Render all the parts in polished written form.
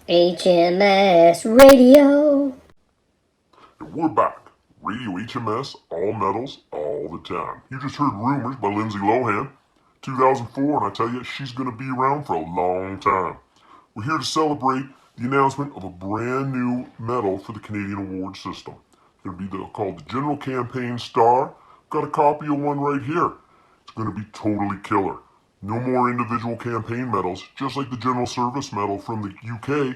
HMS Radio. And we're back. Radio HMS, all metals, all the time. You just heard Rumors by Lindsay Lohan, 2004, and I tell you, she's going to be around for a long time. We're here to celebrate the announcement of a brand new medal for the Canadian award system. It's going to be called the General Campaign Star. Got a copy of one right here. It's going to be totally killer. No more individual campaign medals, just like the General Service Medal from the UK.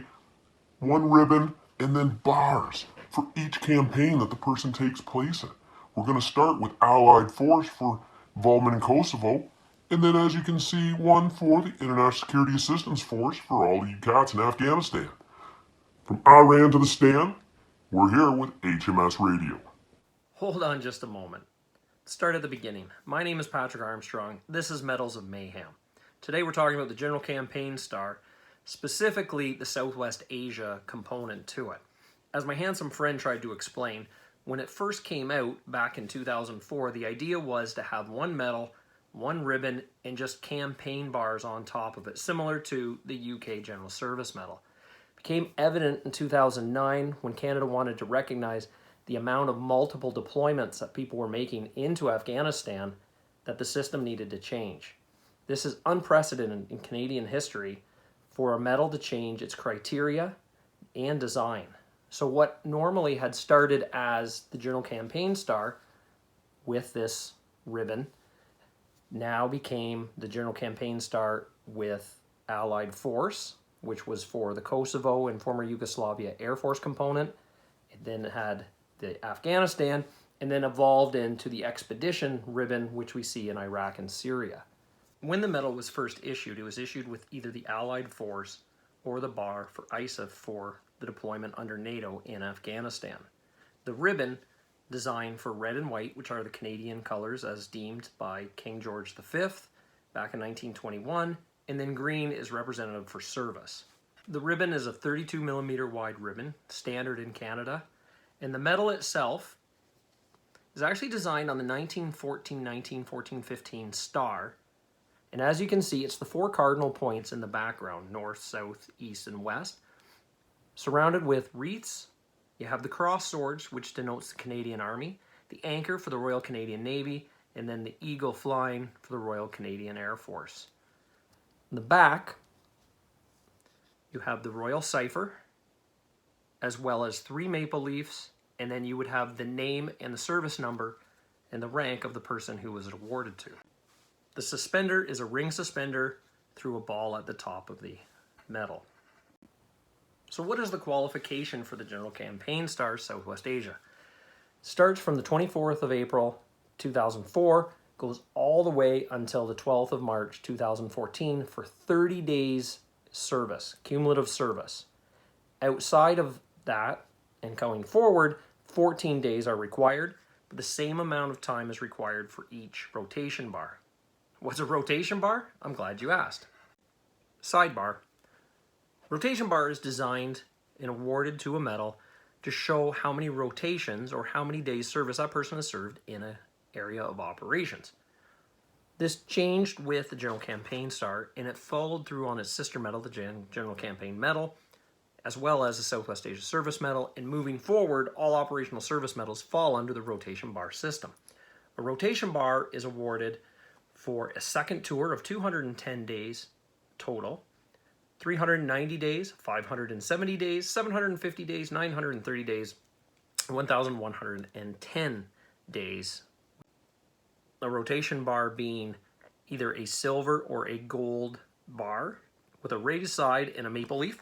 One ribbon and then bars for each campaign that the person takes place in. We're going to start with Allied Force for involvement in Kosovo, and then as you can see, one for the International Security Assistance Force for all of you cats in Afghanistan. From Iran to the stand, we're here with HMS Radio. Hold on just a moment. Start at the beginning. My name is Patrick Armstrong. This is Medals of Mayhem. Today we're talking about the General Campaign Star, specifically the Southwest Asia component to it. As my handsome friend tried to explain, when it first came out back in 2004, the idea was to have one medal, one ribbon, and just campaign bars on top of it, similar to the UK General Service Medal. It became evident in 2009 when Canada wanted to recognize the amount of multiple deployments that people were making into Afghanistan that the system needed to change. This is unprecedented in Canadian history for a medal to change its criteria and design. So what normally had started as the General Campaign Star with this ribbon now became the General Campaign Star with Allied Force, which was for the Kosovo and former Yugoslavia Air Force component. It then had the Afghanistan, and then evolved into the Expedition ribbon, which we see in Iraq and Syria. When the medal was first issued, it was issued with either the Allied Force or the bar for ISAF for the deployment under NATO in Afghanistan. The ribbon, designed for red and white, which are the Canadian colors as deemed by King George V back in 1921, and then green is representative for service. The ribbon is a 32 millimeter wide ribbon, standard in Canada, and the medal itself is actually designed on the 1914-15 star. And as you can see, it's the four cardinal points in the background, north, south, east, and west. Surrounded with wreaths, you have the cross swords, which denotes the Canadian Army, the anchor for the Royal Canadian Navy, and then the eagle flying for the Royal Canadian Air Force. In the back, you have the Royal Cipher, as well as 3 maple leafs, and then you would have the name and the service number and the rank of the person who was awarded to. The suspender is a ring suspender through a ball at the top of the medal. So what is the qualification for the General Campaign Star Southwest Asia? Starts from the 24th of April 2004, goes all the way until the 12th of March 2014 for 30 days service, cumulative service. Outside of that and going forward, 14 days are required, but the same amount of time is required for each rotation bar. What's a rotation bar? I'm glad you asked. Sidebar. Rotation bar is designed and awarded to a medal to show how many rotations or how many days service that person has served in an area of operations. This changed with the General Campaign Star, and it followed through on its sister medal, the General Campaign Medal, as well as the Southwest Asia Service Medal, and moving forward, all operational service medals fall under the rotation bar system. A rotation bar is awarded for a second tour of 210 days total, 390 days, 570 days, 750 days, 930 days, 1,110 days. A rotation bar being either a silver or a gold bar with a raised side and a maple leaf.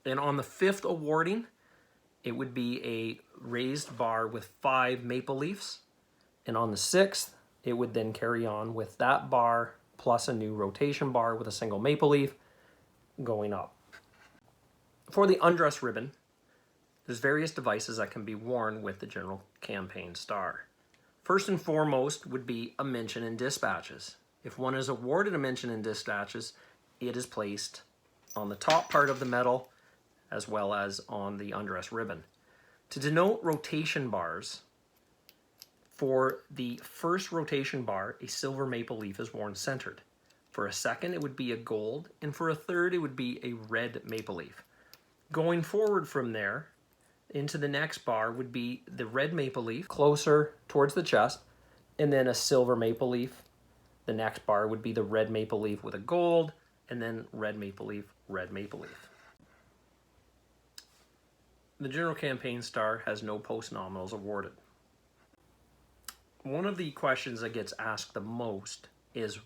Then on the 5th awarding, it would be a raised bar with 5 maple leafs. And on the 6th, it would then carry on with that bar plus a new rotation bar with a single maple leaf going up. For the undress ribbon, there's various devices that can be worn with the General Campaign Star. First and foremost would be a mention in dispatches. If one is awarded a mention in dispatches, it is placed on the top part of the medal as well as on the undress ribbon. To denote rotation bars, for the first rotation bar, a silver maple leaf is worn centered. For a second, it would be a gold, and for a third, it would be a red maple leaf. Going forward from there, into the next bar would be the red maple leaf, closer towards the chest, and then a silver maple leaf. The next bar would be the red maple leaf with a gold, and then red maple leaf, red maple leaf. The General Campaign Star has no post-nominals awarded. One of the questions that gets asked the most is,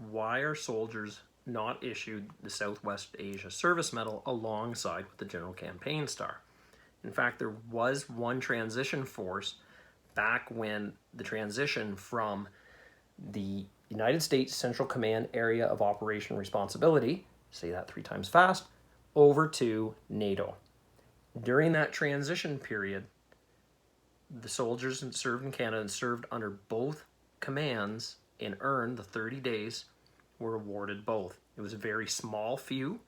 why are soldiers not issued the Southwest Asia Service Medal alongside with the General Campaign Star? In fact, there was one transition force back when the transition from the United States Central Command Area of Operation Responsibility, say that 3 times fast, over to NATO. During that transition period, the soldiers that served in Canada and served under both commands and earned the 30 days were awarded both. It was a very small few,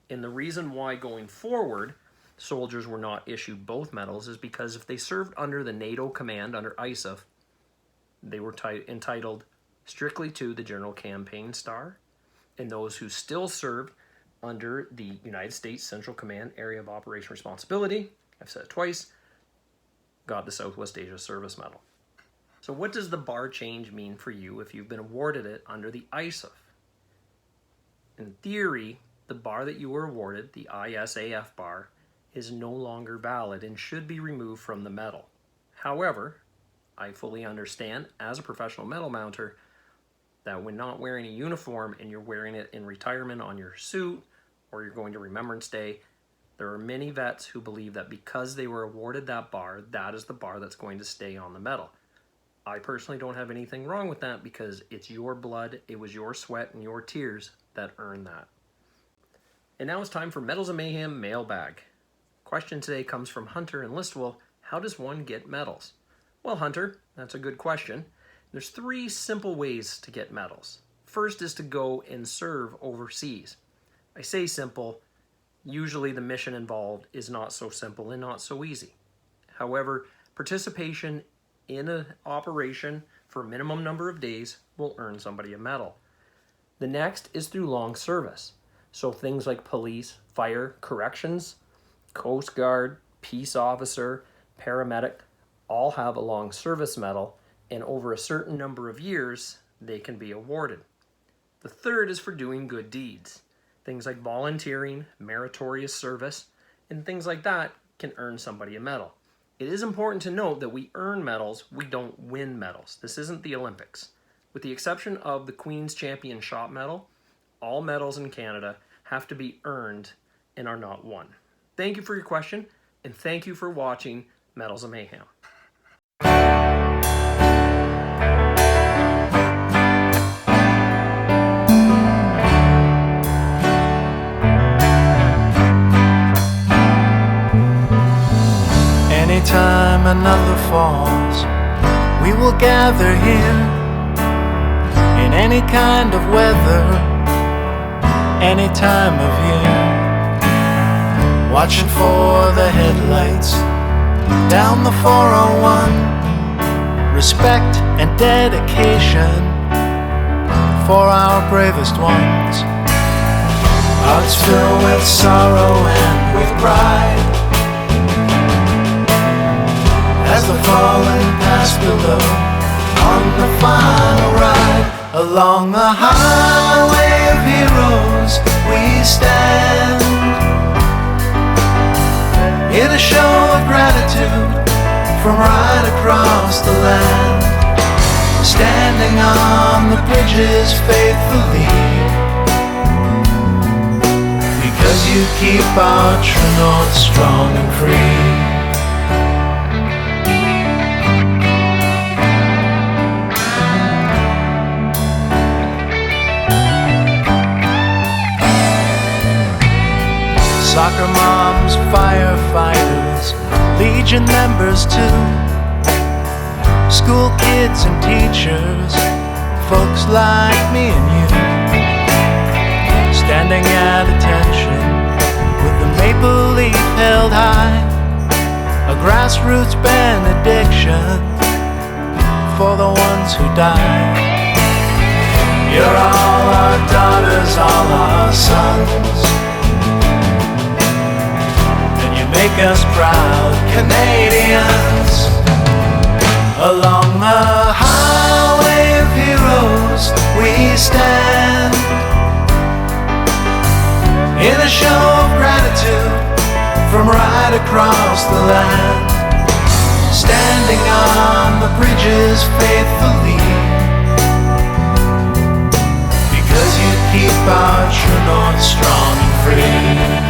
and the reason why going forward soldiers were not issued both medals is because if they served under the NATO command under ISAF, they were entitled strictly to the General Campaign Star, and those who still served under the United States Central Command Area of Operation Responsibility, I've said it twice, got the Southwest Asia Service Medal. So what does the bar change mean for you if you've been awarded it under the ISAF? In theory, the bar that you were awarded, the ISAF bar, is no longer valid and should be removed from the medal. However, I fully understand as a professional medal mounter that when not wearing a uniform and you're wearing it in retirement on your suit or you're going to Remembrance Day, there are many vets who believe that because they were awarded that bar, that is the bar that's going to stay on the medal. I personally don't have anything wrong with that because it's your blood, it was your sweat and your tears that earned that. And now it's time for Medals of Mayhem mailbag. Question today comes from Hunter in Listowel. How does one get medals? Well, Hunter, that's a good question. There's 3 simple ways to get medals. First is to go and serve overseas. I say simple, usually the mission involved is not so simple and not so easy. However, participation in an operation for a minimum number of days will earn somebody a medal. The next is through long service. So things like police, fire, corrections, Coast Guard, peace officer, paramedic, all have a long service medal, and over a certain number of years, they can be awarded. The third is for doing good deeds. Things like volunteering, meritorious service, and things like that can earn somebody a medal. It is important to note that we earn medals, we don't win medals. This isn't the Olympics. With the exception of the Queen's Champion Shot Medal, all medals in Canada have to be earned and are not won. Thank you for your question, and thank you for watching Medals of Mayhem. Anytime another falls, we will gather here in any kind of weather, any time of year, watching for the headlights down the 401. Respect and dedication for our bravest ones. Hearts filled with sorrow and with pride as the fallen pass below on the final ride. Along the highway of heroes we stand, in a show of gratitude from right across the land, standing on the bridges faithfully, because you keep our true north strong and free. Soccer moms, firefighters, Legion members too, school kids and teachers, folks like me and you, standing at attention with the maple leaf held high, a grassroots benediction for the ones who died. You're all our daughters, all our sons, and you make us proud Canadians. Along the highway of heroes we stand, in a show of gratitude from right across the land, standing on the bridges faithfully, because you keep our true north strong and free.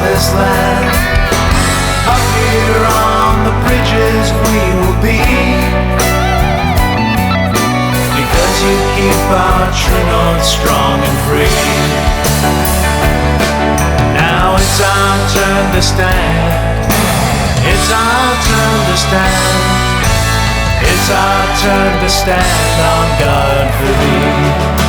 This land, up here on the bridges we will be, because you keep our true north strong and free. Now it's our turn to stand, it's our turn to stand, it's our turn to stand on guard for thee.